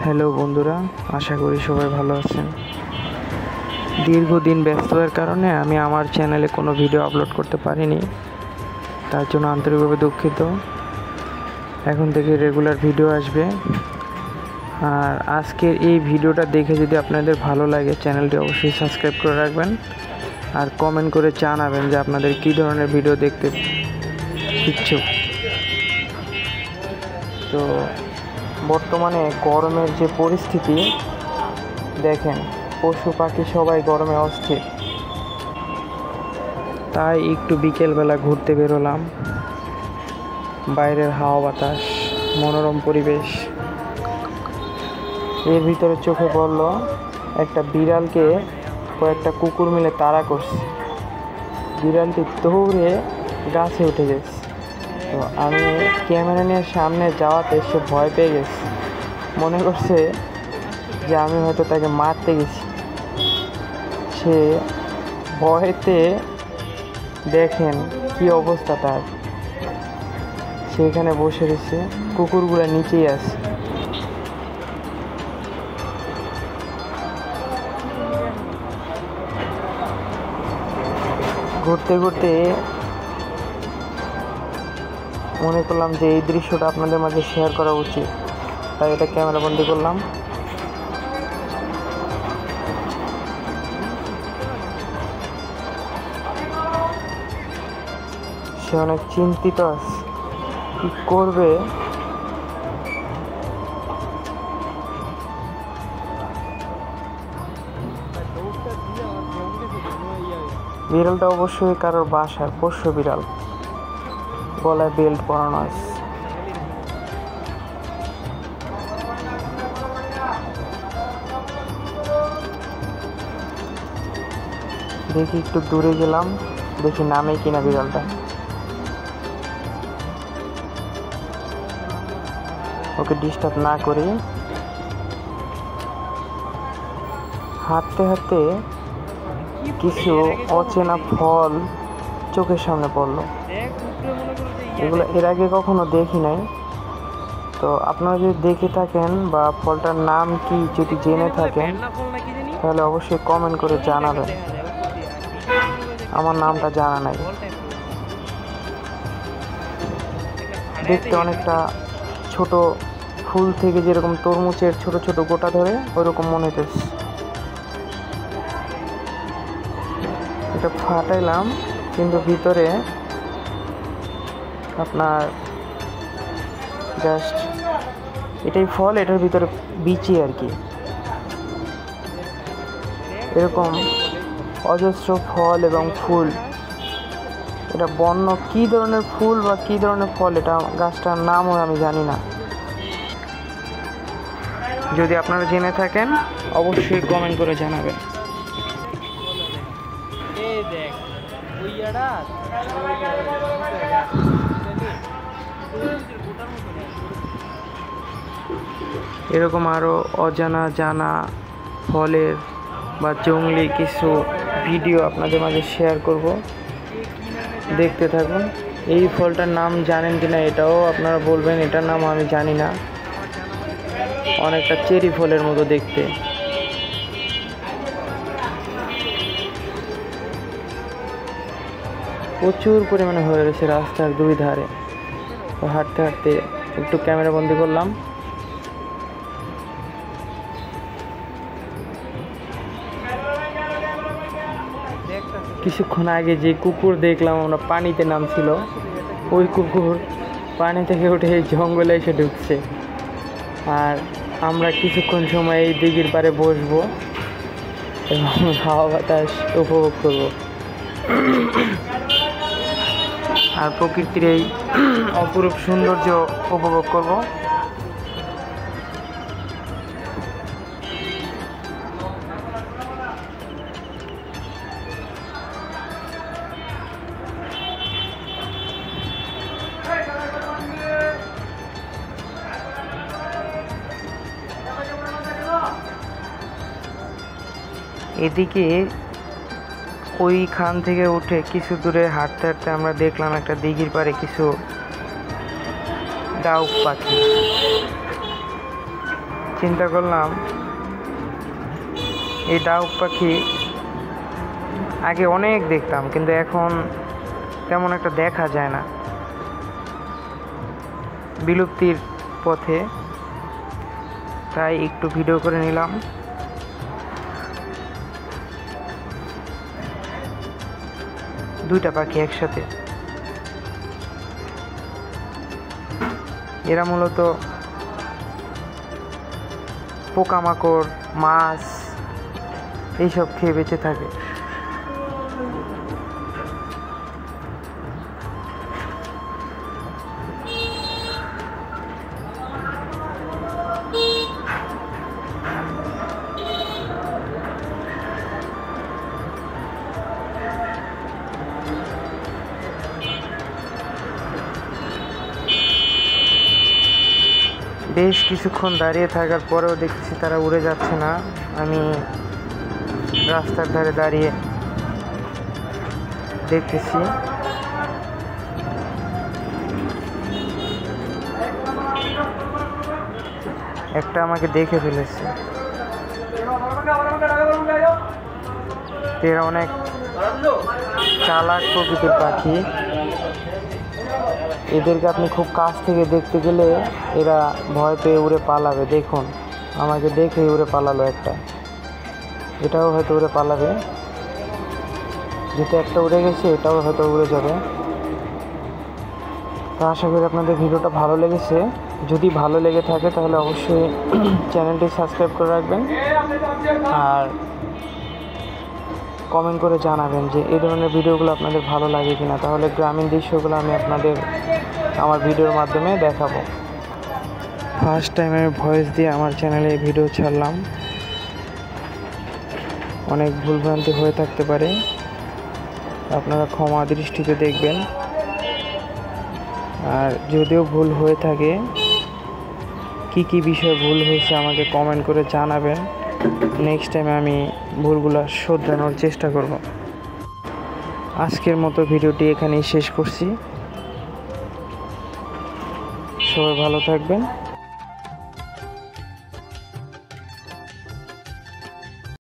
Hello বন্ধুরা, আশা করি সবাই ভালো আছেন। দীর্ঘদিন ব্যস্ততার কারণে আমি আমার চ্যানেলে কোনো ভিডিও আপলোড করতে পারিনি, তার জন্য আন্তরিকভাবে দুঃখিত। এখন থেকে রেগুলার ভিডিও আসবে। আর আজকের এই ভিডিওটা দেখে যদি আপনাদের ভালো লাগে, চ্যানেলটি অবশ্যই সাবস্ক্রাইব করে রাখবেন আর কমেন্ট করে জানাবেন যে আপনাদের কী ধরনের ভিডিও দেখতে ইচ্ছুক। তো বর্তমানে গরমের যে পরিস্থিতি দেখেন, পশু পাখি সবাই গরমে অস্থির, তাই একটু বিকেলবেলা ঘুরতে বেরোলাম। বাইরের হাওয়া বাতাস, মনোরম পরিবেশ, এর ভিতরে চোখে পড়ল একটা বিড়ালকে কয়েকটা কুকুর মিলে তাড়া করছে। বিড়ালটি দৌড়ে গাছে উঠে গেছে। তো আমি ক্যামেরা নিয়ে সামনে যাওয়াতে সে ভয় পেয়ে গেছে, মনে করছে যে আমি হয়তো তাকে মারতে গেছি। সে ভয়েতে দেখেন কি অবস্থা তার, সেখানে বসে রয়েছে, কুকুরগুলো নিচেই আছে। ঘুরতে ঘুরতে মনে করলাম যে এই দৃশ্যটা আপনাদের মাঝে শেয়ার করা উচিত, তাই এটা ক্যামেরা বন্দি করলাম। সে অনেক চিন্তিত আছে, কি করবে। বিড়ালটা অবশ্যই কারোর বাসার পোষ্য বিড়াল, গলায় বেল্ট পরানো আছে। দেখি একটু দূরে গেলাম, দেখি নামে কিনা বিড়ালটা। ওকে ডিস্টার্ব না করি হাঁটতে হাঁটতে কিছু অচেনা ফল চোখের সামনে পড়লো। এগুলো এর আগে কখনো দেখি নাই। তো আপনারা যদি দেখে থাকেন বা ফলটার নাম কি যদি জেনে থাকেন, তাহলে অবশ্যই কমেন্ট করে জানাবেন। আমার নামটা জানা নাই। দেখতে অনেকটা ছোট, ফুল থেকে যেরকম তরমুজের ছোট ছোট গোটা ধরে ওইরকম মনে হইতেছে। এটা ফাটাইলাম, কিন্তু ভিতরে আপনার জাস্ট এটাই ফল, এটার ভিতরে বিচি আর কি। এরকম অজস্র ফল এবং ফুল। এটা বন্য কী ধরনের ফুল বা কী ধরনের ফল, এটা গাছটার নামও আমি জানি না। যদি আপনারা জেনে থাকেন অবশ্যই কমেন্ট করে জানাবেন। এরকম আরও অজানা জানা ফলের বা জংলি কিছু ভিডিও আপনাদের মাঝে শেয়ার করব, দেখতে থাকুন। এই ফলটার নাম জানেন কিনা এটাও আপনারা বলবেন, এটার নাম আমি জানি না। অনেকটা চেরি ফলের মতো দেখতে। প্রচুর পরিমাণে হয়ে রয়েছে রাস্তার দুই ধারে। তো হাঁটতে হাঁটতে একটু ক্যামেরা বন্দি করলাম। কিছুক্ষণ আগে যে কুকুর দেখলাম আমরা পানিতে নামছিল, ওই কুকুর পানি থেকে উঠে এই জঙ্গলে এসে ঢুকছে। আর আমরা কিছুক্ষণ সময় এই দিঘির পাড়ে বসবো এবং হাওয়া বাতাস উপভোগ করব আর প্রকৃতির এই অপরূপ সৌন্দর্য উপভোগ করব। এদিকে ওইখান থেকে উঠে কিছু দূরে হাঁটতে হাঁটতে আমরা দেখলাম একটা দিঘির পাড়ে কিছু ডাউক পাখি। চিন্তা করলাম এই ডাউক পাখি আগে অনেক দেখতাম, কিন্তু এখন তেমন একটা দেখা যায় না, বিলুপ্তির পথে। তাই একটু ভিডিও করে নিলাম। দুইটা পাখি একসাথে। এরা মূলত পোকামাকড়, মাছ এইসব খেয়ে বেঁচে থাকে। বেশ কিছুক্ষণ দাঁড়িয়ে থাকার পরেও দেখছি তারা উড়ে যাচ্ছে না। আমি রাস্তার ধারে দাঁড়িয়ে দেখতেছি। একটা আমাকে দেখে ফেলেছে। এরা অনেক চালাক প্রকৃতির পাখি। এদেরকে আপনি খুব কাছ থেকে দেখতে গেলে এরা ভয় পেয়ে উড়ে পালাবে। দেখুন, আমাকে দেখে উড়ে পালালো একটা। এটাও হয়তো উড়ে পালাবে, যেহেতু একটা উড়ে গেছে এটাও হয়তো উড়ে যাবে। তো আশা করি আপনাদের ভিডিওটা ভালো লেগেছে। যদি ভালো লেগে থাকে তাহলে অবশ্যই চ্যানেলটি সাবস্ক্রাইব করে রাখবেন, আর কমেন্ট করে জানাবেন যে এই ধরনের ভিডিওগুলো আপনাদের ভালো লাগে কিনা। তাহলে গ্রামীণ দৃশ্যগুলো আমি আপনাদের আমার ভিডিওর মাধ্যমে দেখাবো। ফার্স্ট টাইম আমি ভয়েস দিয়ে আমার চ্যানেলে ভিডিও ছাড়লাম, অনেক ভুলভ্রান্তি হয়ে থাকতে পারে, আপনারা ক্ষমা দৃষ্টিতে দেখবেন। আর যদিও ভুল হয়ে থাকে, কি কি বিষয়ে ভুল হয়েছে আমাকে কমেন্ট করে জানাবেন। নেক্সট টাইমে আমি ভুলগুলো শোধরানোর চেষ্টা করব। আজকের মতো ভিডিওটি এখানেই শেষ করছি। সবাই ভালো থাকবেন।